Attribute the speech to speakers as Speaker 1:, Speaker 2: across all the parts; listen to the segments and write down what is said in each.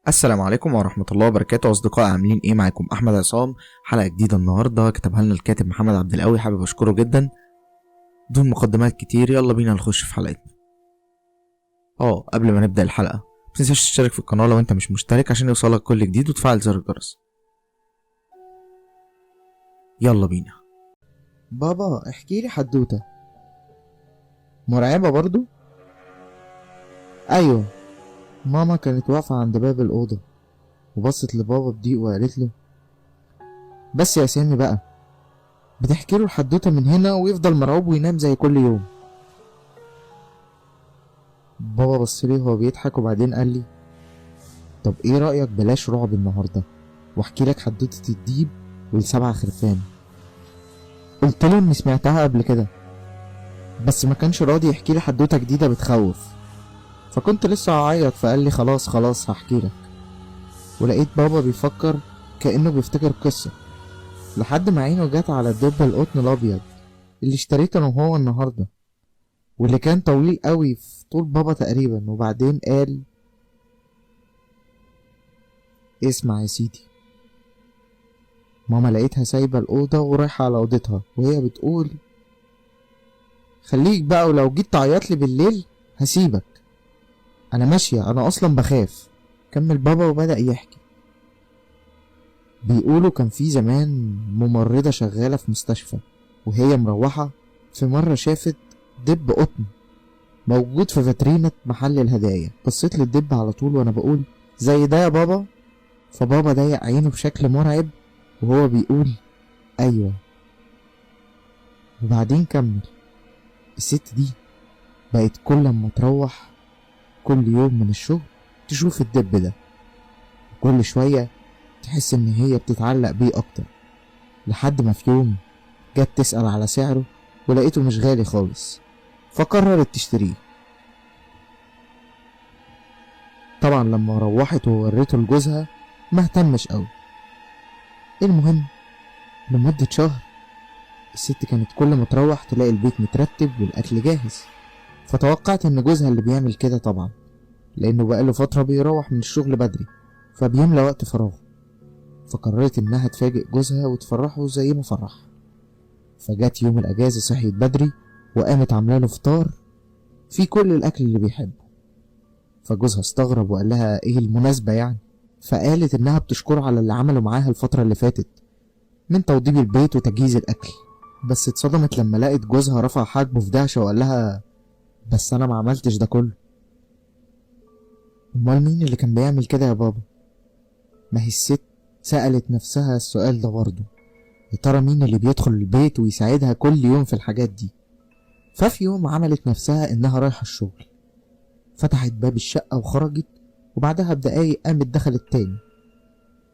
Speaker 1: السلام عليكم ورحمة الله وبركاته أصدقاء، عاملين إيه؟ معاكم أحمد عصام. حلقة جديدة النهاردة كتبها لنا الكاتب محمد عبد القوي، حابب أشكره جدا. بدون مقدمات كتير يلا بينا نخش في حلقتنا. قبل ما نبدأ الحلقة متنساش تشترك في القناة لو أنت مش مشترك عشان يوصلك كل جديد وتفعل زر الجرس. يلا بينا.
Speaker 2: بابا احكي لي حدوته مرعبة برضو. ايوه، ماما كانت واقفة عند باب الأوضة وبصت لبابا بضيق وقالت له: بس يا سامي بقى، بتحكي له الحدوته من هنا ويفضل مرعوب وينام زي كل يوم. بابا بص لي وهو بيضحك وبعدين قال لي: طب ايه رأيك بلاش رعب النهارده واحكي لك حدوته الديب والسبع خرفان. قلت له اني سمعتها قبل كده، بس ما كانش راضي يحكي لي حدوته جديده بتخوف، فكنت لسه هعيط فقال لي: خلاص خلاص هحكي لك. ولقيت بابا بيفكر كأنه بيفتكر قصة، لحد ما عينه جت على الدب القطن الأبيض اللي اشتريته أنا وهو النهاردة، واللي كان طويل قوي في طول بابا تقريبا. وبعدين قال: اسمع يا سيدي. ماما لقيتها سايبة الأوضة ورايحة على أوضتها وهي بتقول: خليك بقى، ولو جيت تعيطلي بالليل هسيبك، أنا ماشية، أنا أصلا بخاف. كمل بابا وبدأ يحكي. بيقولوا كان في زمان ممرضة شغالة في مستشفى، وهي مروحة في مرة شافت دب قطن موجود في فاترينة محل الهدايا. بصيت للدب على طول وانا بقول: زي ده يا بابا؟ فبابا ضيق عينه بشكل مرعب وهو بيقول: ايوه. وبعدين كمل: الست دي بقت كل ما تروح كل يوم من الشغل تشوف الدب ده، وكل شوية تحس ان هي بتتعلق بيه اكتر، لحد ما في يوم جت تسأل على سعره ولقيته مش غالي خالص، فقررت تشتريه. طبعا لما روحت ووريته لجوزها ما اهتمش قوي. المهم، لمدة شهر الست كانت كل ما تروح تلاقي البيت مترتب والاكل جاهز، فتوقعت ان جوزها اللي بيعمل كده طبعا، لانه بقاله فترة بيروح من الشغل بدري فبيملى وقت فراغه. فقررت انها تفاجئ جوزها وتفرحه زي ما فرح. فجت يوم الاجازة صحيت بدري وقامت عامله له فطار فيه كل الاكل اللي بيحبه. فجوزها استغرب وقال لها: ايه المناسبة يعني؟ فقالت انها بتشكره على اللي عمله معاها الفترة اللي فاتت من توضيب البيت وتجهيز الاكل. بس اتصدمت لما لقت جوزها رفع حاجبه في دهشة وقال لها: بس انا ما عملتش ده كله. امال مين اللي كان بيعمل كده يا بابا؟ ما هي الست سألت نفسها السؤال ده برضه، يا ترى مين اللي بيدخل البيت ويساعدها كل يوم في الحاجات دي؟ ففي يوم عملت نفسها انها رايحة الشغل، فتحت باب الشقة وخرجت، وبعدها بدقايق قامت دخلت تاني.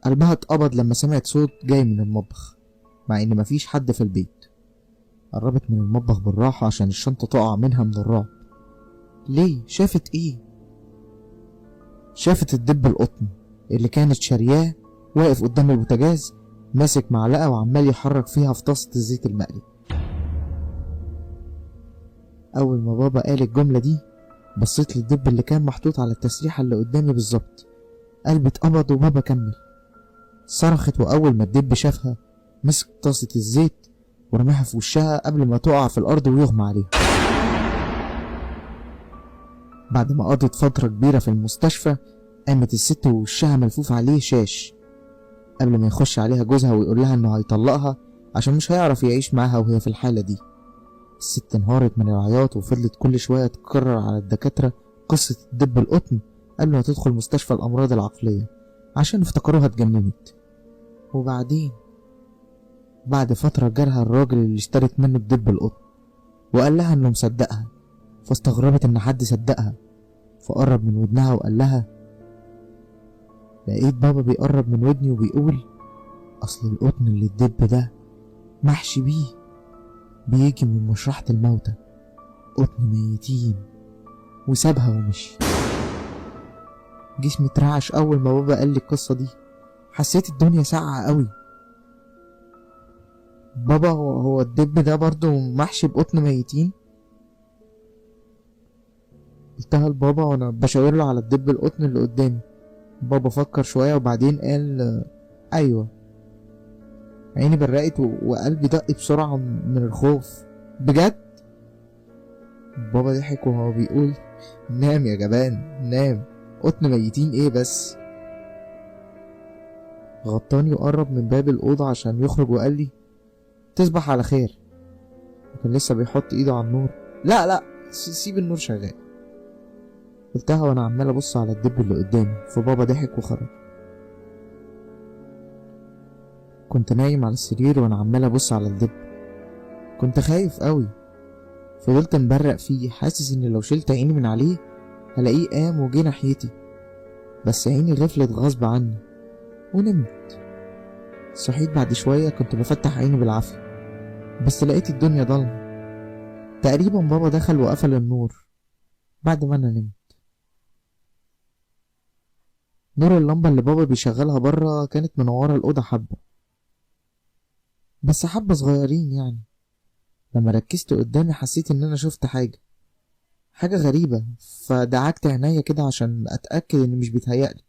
Speaker 2: قلبها اتقبض لما سمعت صوت جاي من المطبخ مع ان مفيش حد في البيت. قربت من المطبخ بالراحة عشان الشنطة تقع منها من الرعب. ليه؟ شافت ايه؟ شافت الدب القطن اللي كانت شارياه واقف قدام البوتاجاز ماسك معلقة وعمال يحرك فيها في طاسة الزيت المقلي. أول ما بابا قال الجملة دي بصيت للدب اللي كان محطوط على التسريحة اللي قدامي بالظبط. قلبي اتقبض وبابا كمل: صرخت، وأول ما الدب شافها مسك طاسة الزيت ورماها في وشها قبل ما تقع في الأرض ويغمى عليها. بعد ما قضت فترة كبيرة في المستشفى قامت الست ووشها ملفوف عليه شاش قبل ما يخش عليها جوزها ويقول لها انه هيطلقها عشان مش هيعرف يعيش معاها وهي في الحالة دي. الست انهارت من العياط وفضلت كل شوية تكرر على الدكاترة قصة الدب القطن قبل ما تدخل مستشفى الأمراض العقلية عشان افتكروها اتجننت. وبعدين بعد فترة جالها الراجل اللي اشترت منه الدب القطن وقال لها انه مصدقها، فاستغربت ان حد صدقها، فقرب من ودنها وقال لها: لقيت بابا بيقرب من ودني وبيقول: اصل القطن اللي الدب ده محشي بيه بيجي من مشرحة الموتى، قطن ميتين. وسابها ومشي. جسمي اترعش اول ما بابا قال لي القصة دي، حسيت الدنيا ساقعة قوي. بابا هو الدب ده برضه محشي بقطن ميتين؟ قلتها لبابا وانا بشاور له على الدب القطن اللي قدامي. بابا فكر شوية وبعدين قال ايوه. عيني برقت وقلبي دق بسرعة من الخوف. بجد؟ بابا ضحك وهو بيقول نام يا جبان نام، قطن ميتين ايه بس. غطاني وقرب من باب الأوضة عشان يخرج وقال لي تصبح على خير. وكان لسه بيحط ايده على النور. لا لا، سيب النور شغال، قلتها وانا عمال ابص على الدب اللي قدامي. فبابا ضحك وخرج. كنت نايم على السرير وانا عمال ابص على الدب. كنت خايف قوي، فضلت مبرق فيه حاسس ان لو شلت عيني من عليه هلاقيه قام وجه ناحيتي، بس عيني غفلت غصب عني ونمت. صحيت بعد شوية كنت بفتح عيني بالعافية، بس لقيت الدنيا ضلمة. تقريبا بابا دخل وقفل النور بعد ما انا نمت. نور اللمبة اللي بابا بيشغلها برا كانت منورة الأوضة حبة، بس حبة صغيرين يعني. لما ركزت قدامي حسيت ان انا شفت حاجة غريبة، فدعكت عينيا كده عشان اتأكد ان مش بيتهيألي،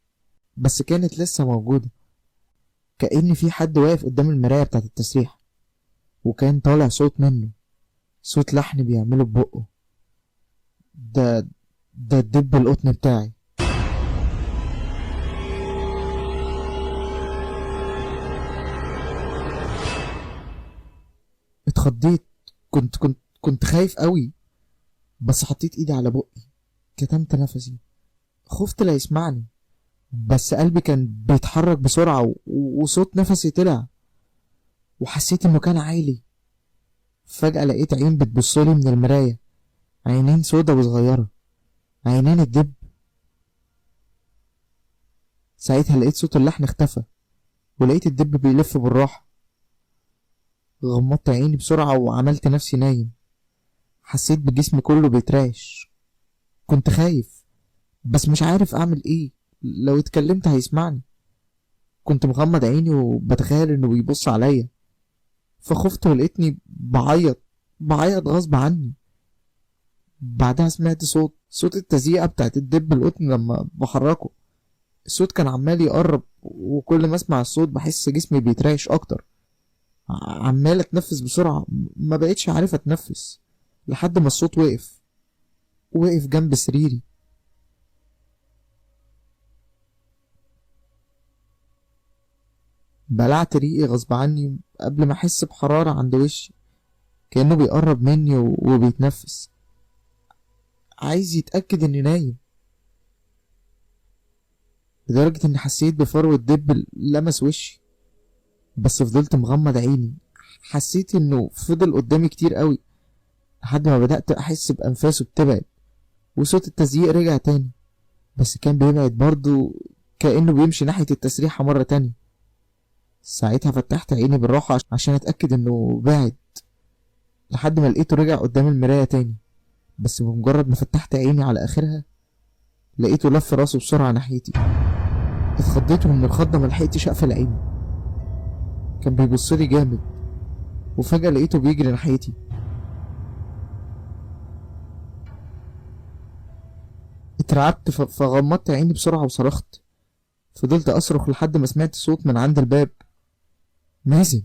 Speaker 2: بس كانت لسه موجودة. كأن في حد واقف قدام المراية بتاعت التسريح، وكان طالع صوت منه، صوت لحن بيعمله ببقه. ده ده الدب القطن بتاعي. اتخضيت. كنت خايف قوي، بس حطيت ايدي على بقي، كتمت نفسي، خفت لا يسمعني، بس قلبي كان بيتحرك بسرعة وصوت نفسي طلع، وحسيت انه كان عالي. فجأة لقيت عين بتبصلي من المراية، عينين سودا وصغيرة، عينين الدب. ساعتها لقيت صوت اللحن اختفى، ولقيت الدب بيلف بالراحة. غمضت عيني بسرعة وعملت نفسي نايم. حسيت بجسمي كله بيترعش. كنت خايف، بس مش عارف اعمل ايه، لو اتكلمت هيسمعني. كنت مغمض عيني وبتخيل انه بيبص عليا، فخفت ولقيتني بعيط غصب عني. بعدها سمعت صوت التزييقة بتاعت الدب القطن لما بحركه. الصوت كان عمال يقرب، وكل ما اسمع الصوت بحس جسمي بيترعش اكتر. عمال اتنفس بسرعة، ما بقتش عارف اتنفس، لحد ما الصوت وقف جنب سريري. بلعت ريقي غصب عني قبل ما احس بحرارة عند وشي، كأنه بيقرب مني وبيتنفس، عايز يتأكد اني نايم. لدرجة اني حسيت بفرو الدب لمس وشي، بس فضلت مغمض عيني. حسيت انه فضل قدامي كتير قوي، لحد ما بدأت احس بأنفاسه بتبعد، وصوت التزييق رجع تاني، بس كان بيبعد برضه، كأنه بيمشي ناحية التسريحة مرة تانية. ساعتها فتحت عيني بالراحة عشان اتأكد انه بعد، لحد ما لقيته رجع قدام المراية تاني، بس بمجرد ما فتحت عيني على اخرها لقيته لف راسه بسرعة ناحيتي. اتخضيت من الخضة ملحقتش اقفل عيني. كان بيبصلي جامد، وفجأة لقيته بيجري ناحيتي. اترعبت فغمضت عيني بسرعة وصرخت. فضلت اصرخ لحد ما سمعت صوت من عند الباب. مازن.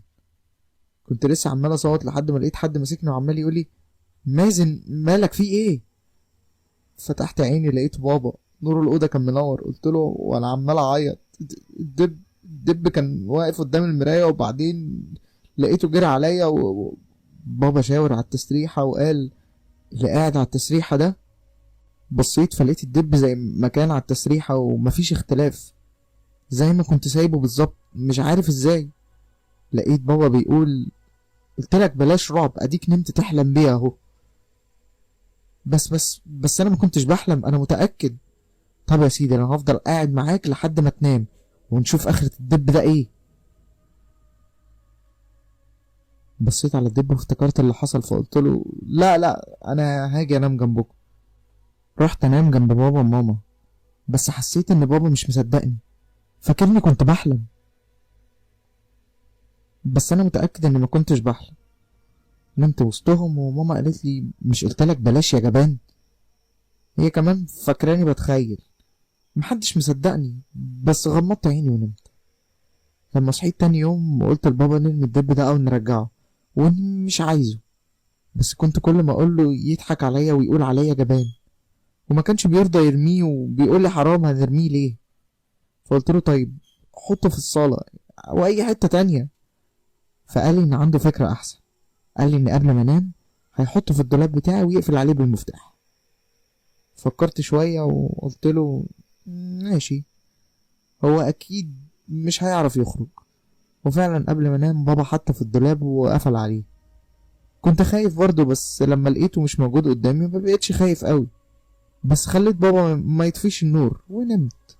Speaker 2: كنت لسه عمال اصوت لحد ما لقيت حد ماسكني وعمال يقولي مازن مالك في ايه. فتحت عيني لقيت بابا، نور الاوضه كان منور. قلت له وانا عمال اعيط الدب كان واقف قدام المرايه، وبعدين لقيته جري عليا وبابا شاور على التسريحه وقال اللي قاعد على التسريحه ده. بصيت فلقيت الدب زي ما كان على التسريحه ومفيش اختلاف، زي ما كنت سايبه بالظبط، مش عارف ازاي. لقيت بابا بيقول قلتلك بلاش رعب، اديك نمت تحلم بيها اهو. بس انا ما كنتش بحلم، انا متأكد. طب يا سيدي انا هفضل قاعد معاك لحد ما تنام ونشوف اخرة الدب ده ايه. بصيت على الدب وافتكرت اللي حصل، فقلت له لا لا انا هاجي انام جنبكم. رحت انام جنب بابا وماما، بس حسيت ان بابا مش مصدقني، فاكرني كنت بحلم. بس انا متأكد اني ما كنتش بحلم. نمت وسطهم وماما قالت لي مش قلتلك بلاش يا جبان. هي كمان فاكراني بتخيل، محدش مصدقني، بس غمضت عيني ونمت. لما صحيت تاني يوم قلت لبابا نرمي الدب ده او نرجعه، واني مش عايزه، بس كنت كل ما اقوله يضحك عليا ويقول عليا جبان، وما كانش بيرضى يرميه وبيقول لي حرام هنرميه ليه. فقلت له طيب حطه في الصالة او اي حتة تانية. فقال لي ان عنده فكرة احسن. قال لي ان قبل ما انام هيحطه في الدولاب بتاعي ويقفل عليه بالمفتاح. فكرت شوية وقلت له ماشي، هو اكيد مش هيعرف يخرج. وفعلا قبل ما انام بابا حطه في الدولاب وقفل عليه. كنت خايف برضه، بس لما لقيته مش موجود قدامي ما بقتش خايف قوي، بس خليت بابا ما يطفيش النور ونمت.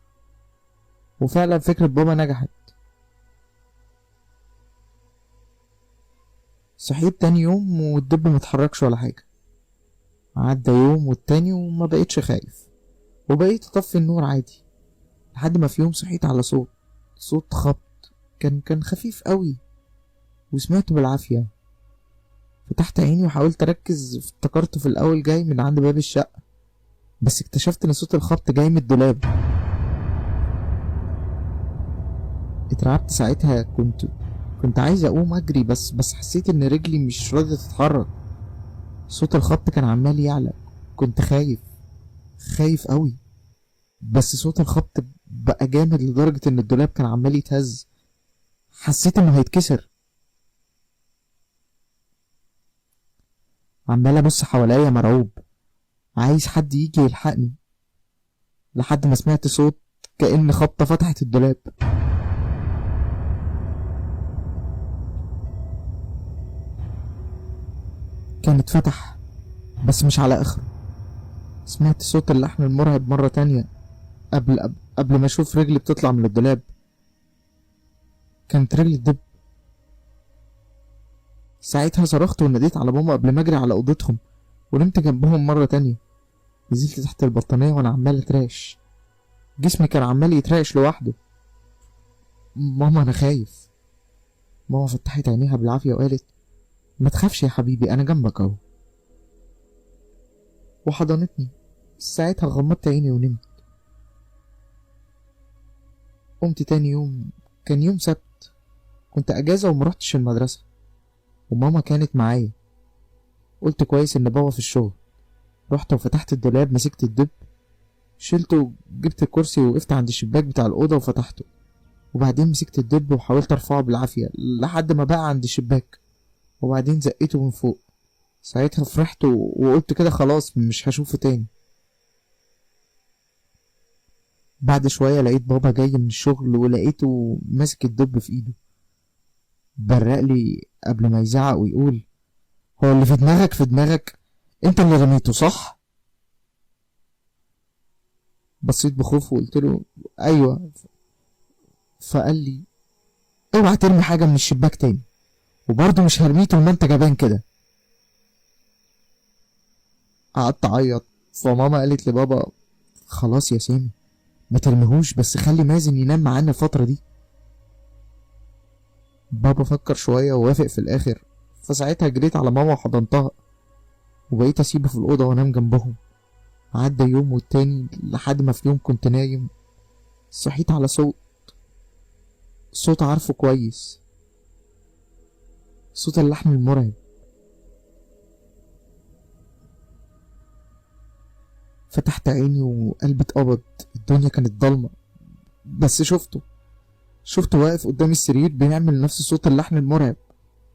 Speaker 2: وفعلا فكرة بابا نجحت. صحيت تاني يوم والدب متحركش ولا حاجة. عدى يوم والتاني وما بقتش خايف، وبقيت اطفي النور عادي، لحد ما في يوم صحيت على صوت خبط. كان خفيف قوي وسمعته بالعافية. فتحت عيني وحاولت اركز، افتكرته في الاول جاي من عند باب الشقة، بس اكتشفت ان صوت الخبط جاي من الدولاب. اترعبت ساعتها، كنت عايز اقوم اجري، بس حسيت ان رجلي مش راضية تتحرك. صوت الخبط كان عمال يعلى. كنت خايف قوي، بس صوت الخبط بقى جامد لدرجة ان الدولاب كان عمال يتهز. حسيت انه هيتكسر. عمال ابص حواليا مرعوب، عايز حد يجي يلحقني، لحد ما سمعت صوت كأن خبطة فتحت الدولاب. كان اتفتح بس مش على اخره. سمعت صوت اللحن المرعب مرة تانية. قبل ما اشوف رجلي بتطلع من الدولاب، كانت رجلي الدب. ساعتها صرخت وناديت على ماما قبل ما اجري على اوضتهم، ونمت جنبهم مرة تانية. نزلت تحت البطانية وانا عمال اترعش، جسمي كان عمال يترعش لوحده. ماما انا خايف. ماما فتحت عينيها بالعافية وقالت ما تخافش يا حبيبي، انا جنبك اهو، وحضنتني. ساعتها غمضت عيني ونمت. قمت تاني يوم، كان يوم سبت، كنت اجازة ومرحتش المدرسة، وماما كانت معايا. قلت كويس ان بابا في الشغل. رحت وفتحت الدولاب، مسكت الدب، شلته، جبت الكرسي ووقفت عند الشباك بتاع الأوضة وفتحته، وبعدين مسكت الدب وحاولت ارفعه بالعافية لحد ما بقى عند الشباك، وبعدين زقيته من فوق. ساعتها فرحت وقلت كده خلاص مش هشوفه تاني. بعد شوية لقيت بابا جاي من الشغل، ولقيته ماسك الدب في ايده، برقلي قبل ما يزعق ويقول هو اللي في دماغك، انت اللي رميته صح؟ بصيت بخوف وقلت له ايوه. فقال لي اوعى ترمي حاجة من الشباك تاني، وبرضه مش هرميه طول ما انت جبان كده. قعدت اعيط، فماما قالت لبابا خلاص يا سامي ما ترميهوش، بس خلي مازن ينام معانا الفترة دي. بابا فكر شوية ووافق في الآخر. فساعتها جريت على ماما وحضنتها، وبقيت أسيبه في الأوضة وأنام جنبهم. عدى يوم والتاني لحد ما في يوم كنت نايم، صحيت على صوت عارفه كويس، صوت اللحن المرعب. فتحت عيني وقلبي اتقبض. الدنيا كانت ضلمة، بس شفته واقف قدام السرير بيعمل نفس صوت اللحن المرعب،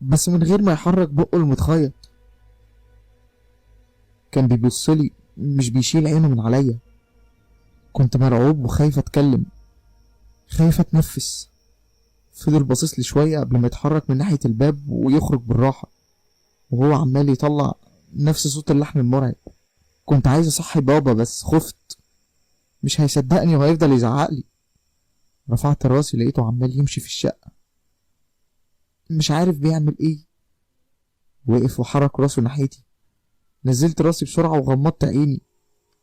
Speaker 2: بس من غير ما يحرك بقه المتخيط. كان بيبصلي، مش بيشيل عينه من عليا. كنت مرعوب وخايف اتكلم، خايف اتنفس. فضل باصص لي شويه قبل ما يتحرك من ناحيه الباب ويخرج بالراحه، وهو عمال يطلع نفس صوت اللحن المرعب. كنت عايز اصحي بابا بس خفت، مش هيصدقني وهيفضل يزعقلي. رفعت راسي لقيته عمال يمشي في الشقه، مش عارف بيعمل ايه. وقف وحرك راسه ناحيتي. نزلت راسي بسرعه وغمضت عيني.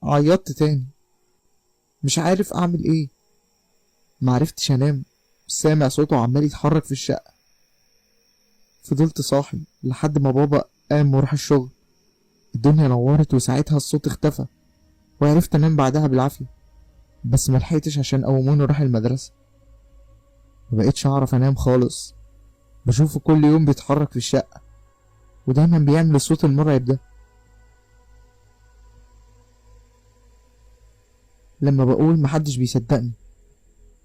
Speaker 2: عيطت تاني، مش عارف اعمل ايه. معرفتش انام، سامع صوته عمال يتحرك في الشقة. فضلت صاحي لحد ما بابا قام وراح الشغل. الدنيا نورت وساعتها الصوت اختفى، وعرفت انام بعدها بالعافية. بس ملحقتش عشان قوموني وراح المدرسة. مبقتش اعرف انام خالص، بشوفه كل يوم بيتحرك في الشقة ودايما بيعمل الصوت المرعب ده. لما بقول محدش بيصدقني،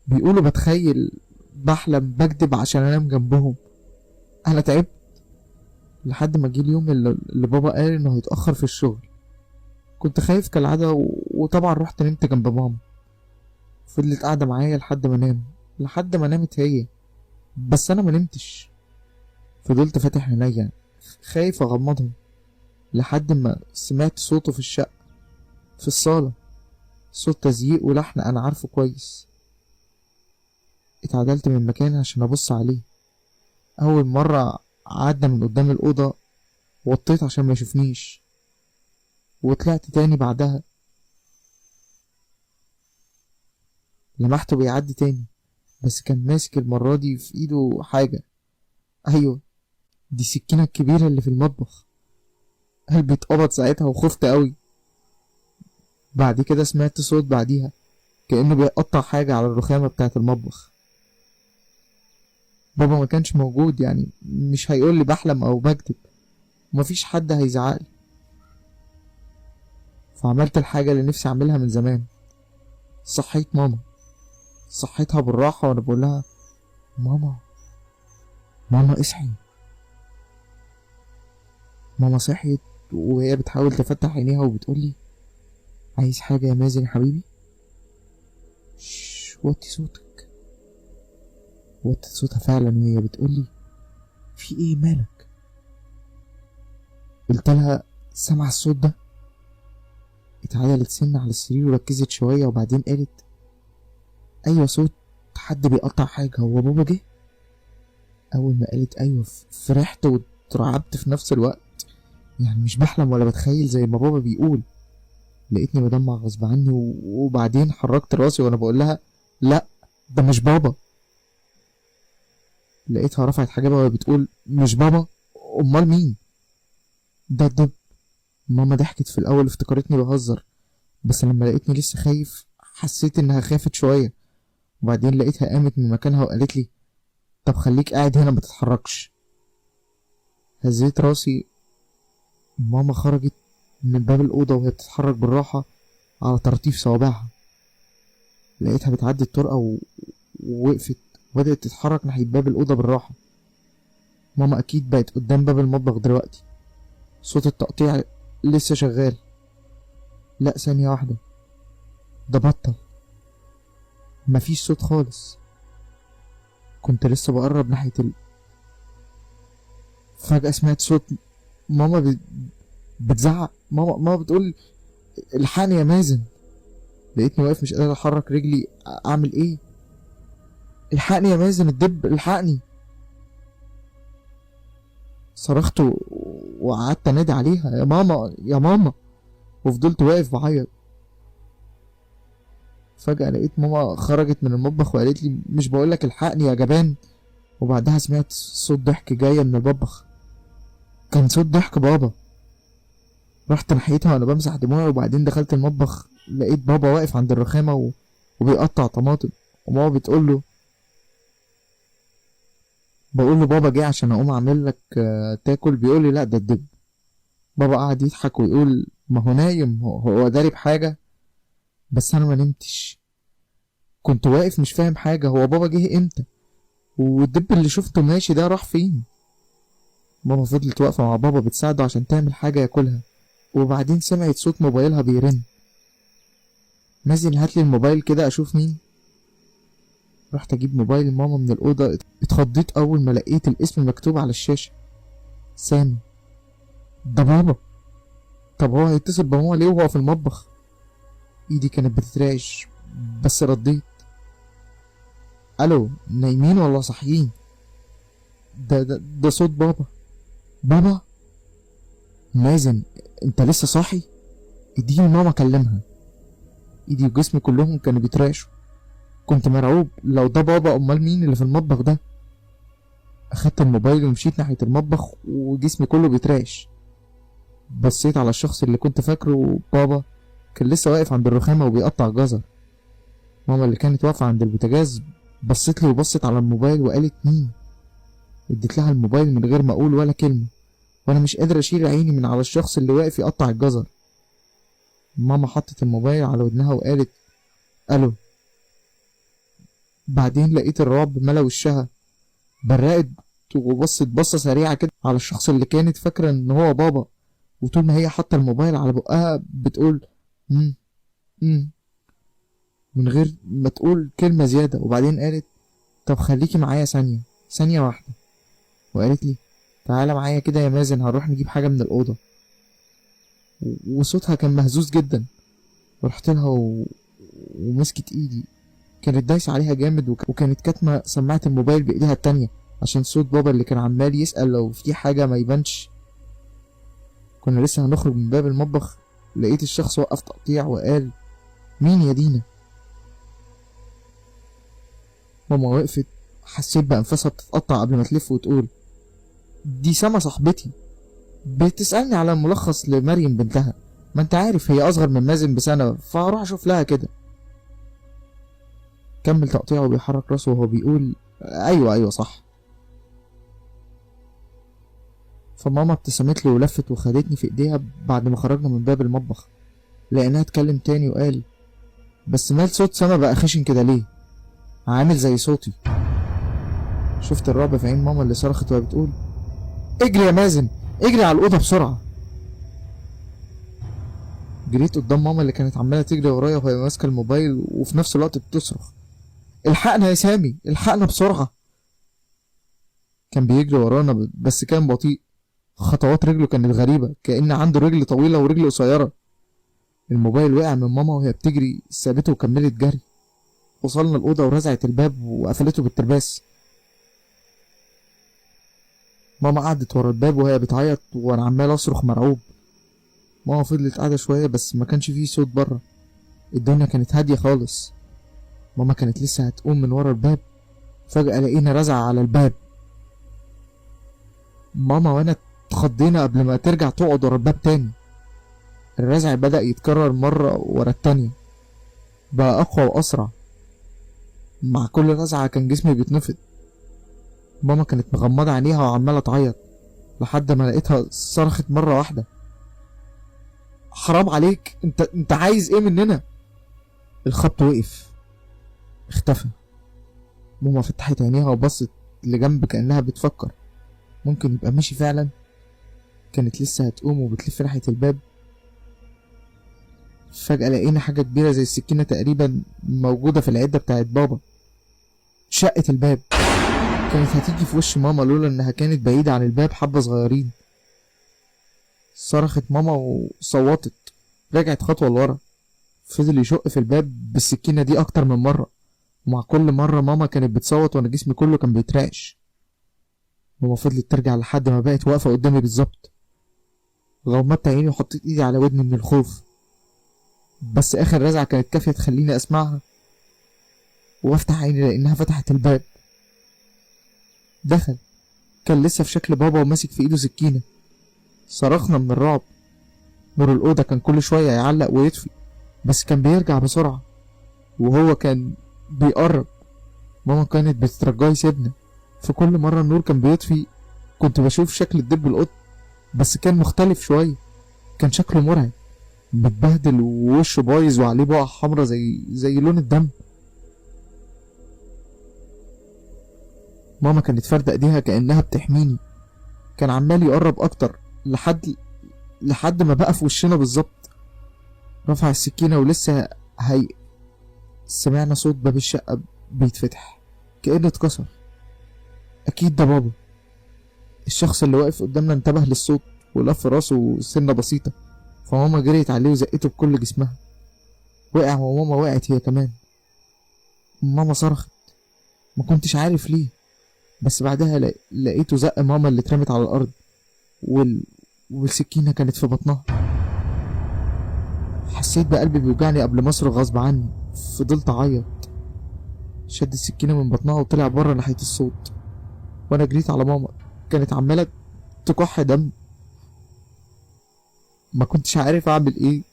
Speaker 2: بيقولوا بتخيل، بحلم، بكدب عشان انام جنبهم. انا تعبت لحد ما جه اليوم اللي بابا قال انه هيتأخر في الشغل. كنت خايف كالعادة وطبعا رحت نمت جنب ماما. فضلت قاعدة معايا لحد ما نام، لحد ما نامت هي، بس انا ما نمتش. فضلت فاتح عينيا خايف اغمضهم لحد ما سمعت صوته في الشقة، في الصالة، صوت تزييق ولحن انا عارفه كويس. اتعدلت من مكاني عشان ابص عليه. اول مرة عدى من قدام الأوضة، وطيت عشان ما يشوفنيش، وطلعت تاني بعدها. لمحته بيعدي تاني، بس كان ماسك المرة دي في ايده حاجة. ايوه، دي السكينة الكبيرة اللي في المطبخ. قلبي اتقبض ساعتها وخفت قوي. بعد كده سمعت صوت بعديها كأنه بيقطع حاجة على الرخامة بتاعة المطبخ. بابا ما كانش موجود، يعني مش هيقول لي بحلم او بكذب، ومفيش حد هيزعقلي. فعملت الحاجة اللي نفسي اعملها من زمان. صحيت ماما، صحيتها بالراحة وانا بقول لها: ماما، ماما اصحي. ماما صحيت وهي بتحاول تفتح عينيها وبتقول لي: عايز حاجة يا مازن يا حبيبي؟ وطي صوتك. وطت صوتها فعلا وهي بتقول لي: في ايه مالك؟ قلت لها: سامعة الصوت ده؟ اتعدلت سنة على السرير وركزت شوية وبعدين قالت: ايوه، صوت حد بيقطع حاجة. هو بابا جه؟ اول ما قالت ايوه فرحت واترعبت في نفس الوقت، يعني مش بحلم ولا بتخيل زي ما بابا بيقول. لقيتني بدمع غصب عني وبعدين حركت راسي وانا بقول لها: لا، ده مش بابا. لقيتها رفعت حاجبها وهي بتقول: مش بابا؟ امال مين؟ ده الدب. ماما ضحكت في الاول، افتكرتني بهزر، بس لما لقيتني لسه خايف حسيت انها خافت شويه. وبعدين لقيتها قامت من مكانها وقالت لي: طب خليك قاعد هنا ما تتحركش. هزيت راسي. ماما خرجت من باب الاوضه وهي بتتحرك بالراحه على طراطيف صوابعها. لقيتها بتعدي الطرقه ووقفت وبدات تتحرك ناحيه باب الاوضه بالراحه. ماما اكيد بقت قدام باب المطبخ دلوقتي. صوت التقطيع لسه شغال. لا، ثانيه واحده، ده بطل، مفيش صوت خالص. كنت لسه بقرب ناحيه فجأة سمعت صوت ماما بتزعق. ماما بتقول: الحقني يا مازن. لقيتني واقف مش قادر احرك رجلي. اعمل ايه؟ الحقني يا مازن، الدب، الحقني. صرخت وقعدت انادي عليها: يا ماما، يا ماما، وفضلت واقف بعيط. فجأة لقيت ماما خرجت من المطبخ وقالت لي: مش بقولك الحقني يا جبان؟ وبعدها سمعت صوت ضحك جاية من المطبخ. كان صوت ضحك بابا. رحت ناحيتها وانا بمسح دموعي، وبعدين دخلت المطبخ لقيت بابا واقف عند الرخامة وبيقطع طماطم. وماما بقول له: بابا جه عشان اقوم اعمل لك تاكل. بيقول لي: لا، ده الدب. بابا قعد يضحك ويقول: ما هو نايم، هو داري بحاجة. بس انا ما نمتش، كنت واقف مش فاهم حاجة. هو بابا جه امتى؟ والدب اللي شفته ماشي ده راح فين؟ ماما فضلت واقفة مع بابا بتساعده عشان تعمل حاجة ياكلها، وبعدين سمعت صوت موبايلها بيرن. مازن، هاتلي الموبايل كده اشوف مين. رحت اجيب موبايل ماما من الأوضة. اتخضيت اول ما لقيت الاسم مكتوب على الشاشة: سامي. ده بابا. طب هو هيتصل بماما ليه وهو في المطبخ؟ ايدي كانت بتترعش بس رديت: الو، نايمين ولا صاحيين؟ ده صوت بابا. بابا؟ مازن، انت لسه صاحي؟ اديني ماما اكلمها. ايدي وجسمي كلهم كانوا بيترعشوا. كنت مرعوب، لو ده بابا امال مين اللي في المطبخ ده؟ اخدت الموبايل ومشيت ناحية المطبخ وجسمي كله بيترعش. بصيت على الشخص اللي كنت فاكره بابا، كان لسه واقف عند الرخامة وبيقطع جزر. ماما اللي كانت واقفة عند البوتاجاز بصت لي وبصت على الموبايل وقالت مين. اديت لها الموبايل من غير ما اقول ولا كلمة، وانا مش قادر اشيل عيني من على الشخص اللي واقف يقطع الجزر. ماما حطت الموبايل على ودنها وقالت الو. بعدين لقيت الرعب ملا وشها، برقت وبصت بصة سريعة كده على الشخص اللي كانت فاكرة ان هو بابا، وطول ما هي حاطة الموبايل على بقها بتقول مم مم من غير ما تقول كلمة زيادة. وبعدين قالت طب خليكي معايا ثانية واحدة، وقالت لي تعالى معايا كده يا مازن، هنروح نجيب حاجة من الأوضة. وصوتها كان مهزوز جدا. ورحت لها ومسكت ايدي، كانت دايسة عليها جامد وكانت كاتمة سماعة الموبايل بإيديها التانية عشان صوت بابا اللي كان عمال يسأل لو في حاجة ما يبانش. كنا لسه هنخرج من باب المطبخ، لقيت الشخص وقف تقطيع وقال مين يا دينا؟ ماما وقفت، حسيت بأنفاسها بتتقطع قبل ما تلف وتقول دي سما صاحبتي، بتسألني على ملخص لمريم بنتها، ما انت عارف هي أصغر من مازن بسنة، فهروح أشوف لها كده. كمل تقطيعه وبيحرك راسه وهو بيقول أيوة صح. فماما ابتسمت له ولفت وخدتني في ايديها بعد ما خرجنا من باب المطبخ. لقيناها اتكلم تاني وقال بس مال صوت سما بقى خشن كده ليه؟ عامل زي صوتي. شفت الرعب في عين ماما اللي صرخت وهي بتقول اجري يا مازن، اجري على الأوضة بسرعة. جريت قدام ماما اللي كانت عمالة تجري ورايا وهي ماسكة الموبايل وفي نفس الوقت بتصرخ الحقنا يا سامي، الحقنا بسرعة. كان بيجري ورانا بس كان بطيء، خطوات رجله كانت غريبة كأن عنده رجل طويلة ورجل قصيرة. الموبايل وقع من ماما وهي بتجري، سابته وكملت جري. وصلنا الأوضة ورزعت الباب وقفلته بالترباس. ماما قعدت ورا الباب وهي بتعيط وانا عمال اصرخ مرعوب. ماما فضلت قاعدة شوية بس ما كانش فيه صوت بره، الدنيا كانت هادية خالص. ماما كانت لسه هتقوم من ورا الباب، فجأة لقينا رزع على الباب. ماما وانا اتخضينا قبل ما ترجع تقعد ورا الباب تاني. الرزع بدأ يتكرر مرة ورا التانية، بقى أقوى وأسرع. مع كل رزعة كان جسمي بيتنفض. ماما كانت مغمضة عينيها وعمالة تعيط لحد ما لقيتها صرخت مرة واحدة حرام عليك، انت عايز ايه مننا؟ الخبط وقف، اختفى. ماما فتحت عينيها وبصت لجنب كأنها بتفكر ممكن يبقى ماشي فعلا. كانت لسه هتقوم وبتلف ناحية الباب، فجأة لقينا حاجة كبيرة زي السكينة تقريبا موجودة في العدة بتاعت بابا. شقة الباب كانت هتيجي في وش ماما لولا انها كانت بعيدة عن الباب حبة صغيرين. صرخت ماما وصوتت، رجعت خطوة لورا. فضل يشق في الباب بالسكينة دي أكتر من مرة، ومع كل مرة ماما كانت بتصوت وأنا جسمي كله كان بيترعش. ماما فضلت ترجع لحد ما بقت واقفة قدامي بالظبط. غمضت عيني وحطيت إيدي على ودني من الخوف، بس آخر رزعة كانت كافية تخليني أسمعها. وأفتح عيني لأنها فتحت الباب. دخل، كان لسه في شكل بابا وماسك في إيده سكينة. صرخنا من الرعب. نور الأوضة كان كل شوية يعلق ويطفي، بس كان بيرجع بسرعة، وهو كان بيقرب. ماما كانت بتترجاه يسيبنا، في كل مرة النور كان بيطفي كنت بشوف شكل الدب القط، بس كان مختلف شوية. كان شكله مرعب، متبهدل ووشه بايظ وعليه بقع حمرا زي لون الدم. ماما كانت فاردة ايديها كأنها بتحميني. كان عمال يقرب اكتر لحد ما بقى في وشنا بالظبط. رفع السكينة ولسه سمعنا صوت باب الشقة بيتفتح كأنه اتكسر. أكيد ده بابا. الشخص اللي واقف قدامنا انتبه للصوت ولف راسه سنة بسيطة، فماما جريت عليه وزقته بكل جسمها. وقع وماما وقعت هي كمان. ماما صرخت، ما كنتش عارف ليه، بس بعدها لقيته زق ماما اللي اترمت على الأرض والسكينة كانت في بطنها. حسيت بقلبي بيوجعني قبل ما اصرخ غصب عني. فضلت اعيط. شد السكينة من بطنها وطلع بره ناحية الصوت، وانا جريت على ماما كانت عمالة تكح دم. ما كنتش عارف اعمل ايه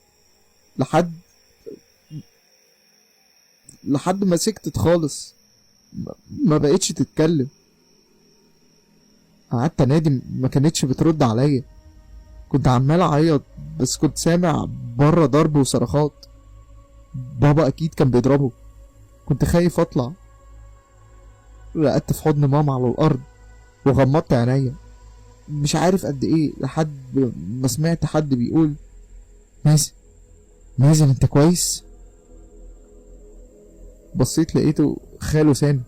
Speaker 2: لحد ما سكتت خالص، ما بقتش تتكلم. قعدت انادي ما كانتش بترد عليا. كنت عمال اعيط بس كنت سامع بره ضرب وصرخات. بابا اكيد كان بيضربه. كنت خايف اطلع. رقدت في حضن ماما على الارض وغمضت عينيا. مش عارف قد ايه لحد ما سمعت حد بيقول: مازن، مازن انت كويس؟ بصيت لقيته خاله سامي.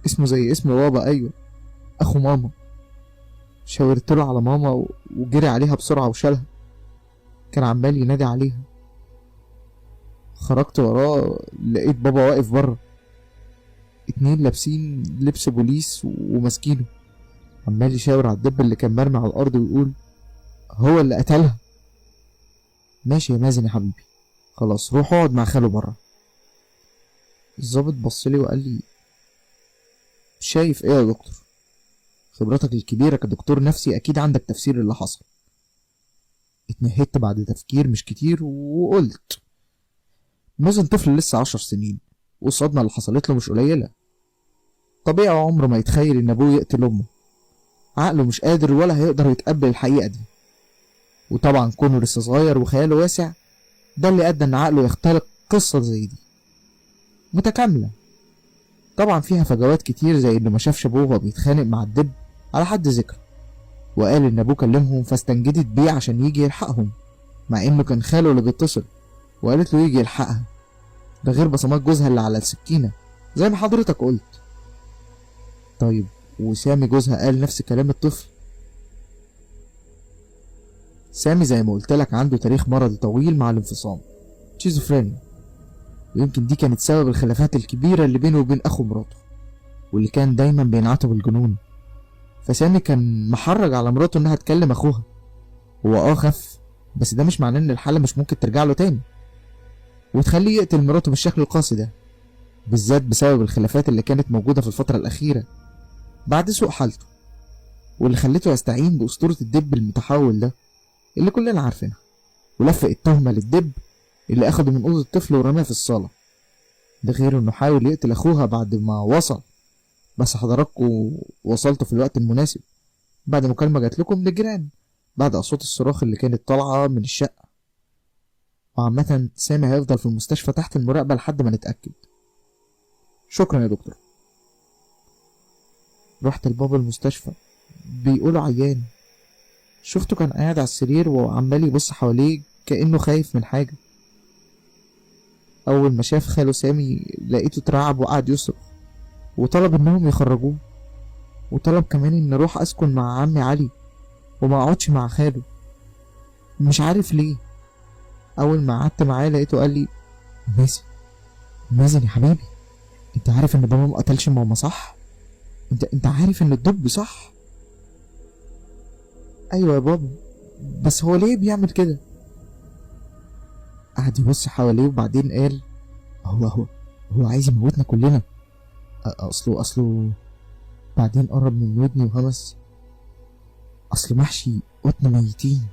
Speaker 2: اسمه زي اسم بابا، ايوه، اخو ماما. شاورت له على ماما وجري عليها بسرعة وشالها. كان عمال ينادي عليها. خرجت وراه لقيت بابا واقف بره. اتنين لابسين لبس بوليس وماسكينه. عمال يشاور على الدب اللي كان مرمي على الارض ويقول: هو اللي قتلها. ماشي يا مازن يا حبيبي، خلاص روح اقعد مع خاله بره. الظابط بصلي وقال لي: شايف ايه يا دكتور؟ خبرتك الكبيرة كدكتور نفسي اكيد عندك تفسير اللي حصل. اتنهدت بعد تفكير مش كتير وقلت: مازن طفل لسه 10 سنين، والصدمة اللي حصلت له مش قليلة. طبيعي عمره ما يتخيل ان ابوه يقتل امه. عقله مش قادر ولا هيقدر يتقبل الحقيقة دي. وطبعا كونه لسه صغير وخياله واسع، ده اللي ادى ان عقله يختلق قصة زي دي متكاملة. طبعا فيها فجوات كتير، زي انه ما شافش ابوه وهو بيتخانق مع الدب على حد ذكر، وقال ان ابوه كلمهم فاستنجدت بيه عشان يجي يلحقهم، مع انه كان خاله اللي بيتصل وقالت له يجي يلحقها. ده غير بصمات جوزها اللي على السكينة زي ما حضرتك قلت. طيب وسامي جوزها قال نفس كلام الطفل. سامي زي ما قلت لك عنده تاريخ مرضي طويل مع الانفصام، شيزوفرينيا، ويمكن دي كانت سبب الخلافات الكبيرة اللي بينه وبين أخو مراته، واللي كان دايما بينعته بالجنون. فسامي كان محرج على مراته إنها تكلم أخوها. هو خف، بس ده مش معناه إن الحالة مش ممكن ترجع له تاني وتخليه يقتل مراته بالشكل القاسي ده، بالذات بسبب الخلافات اللي كانت موجودة في الفترة الأخيرة بعد سوء حالته، واللي خلته يستعين بأسطورة الدب المتحول ده اللي كلنا عارفينها، ولفق التهمة للدب اللي أخده من أوضة الطفل ورماه في الصالة. ده غير إنه حاول يقتل أخوها بعد ما وصل، بس حضراتكم وصلتوا في الوقت المناسب بعد مكالمة جات لكم من الجيران بعد أصوات الصراخ اللي كانت طالعة من الشقة. وعامة سامي هيفضل في المستشفى تحت المراقبة لحد ما نتأكد. شكرا يا دكتور. رحت لبابا المستشفى، بيقولوا عيان. شفته كان قاعد على السرير وعمال يبص حواليه كأنه خايف من حاجة. أول ما شاف خاله سامي لقيته اترعب وقعد يصرخ وطلب إنهم يخرجوه، وطلب كمان إن أروح أسكن مع عمي علي وما أقعدش مع خاله. مش عارف ليه. أول ما قعدت معاه لقيته قال لي: مازن، مازن يا حبيبي، أنت عارف إن بابا ما قتلش ماما صح؟ أنت عارف إن الدب صح؟ أيوة يا بابا، بس هو ليه بيعمل كده؟ قعد يبص حواليه وبعدين قال: هو عايز يموتنا كلنا. أصله بعدين قرب من ودني وهمس: أصل محشي قطن ميتين.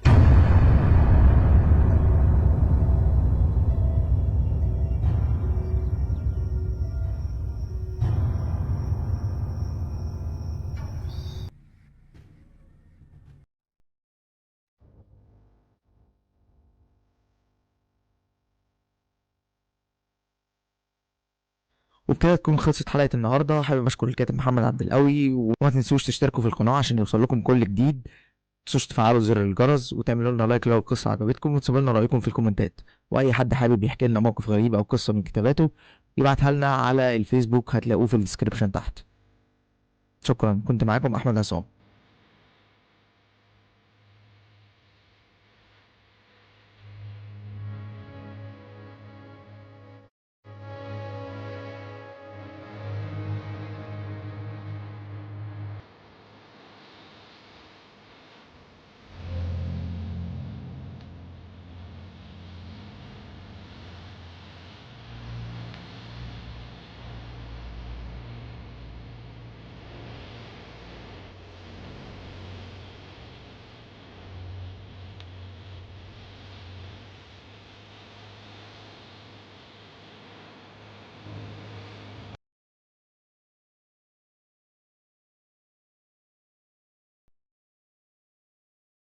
Speaker 1: وبكده تكون خلصت حلقة النهاردة. حابب أشكر الكاتب محمد عبد القوي، وما تنسوش تشتركوا في القناة عشان يوصل لكم كل جديد. متنسوش تفعلوا زر الجرس وتعملوا لنا لايك لو القصة عجبتكم، وتسيبوا لنا رأيكم في الكومنتات. وأي حد حابب يحكي لنا موقف غريب أو قصة من كتاباته يبعتها لنا على الفيسبوك، هتلاقوه في الديسكريبشن تحت. شكرا، كنت معاكم أحمد عصام.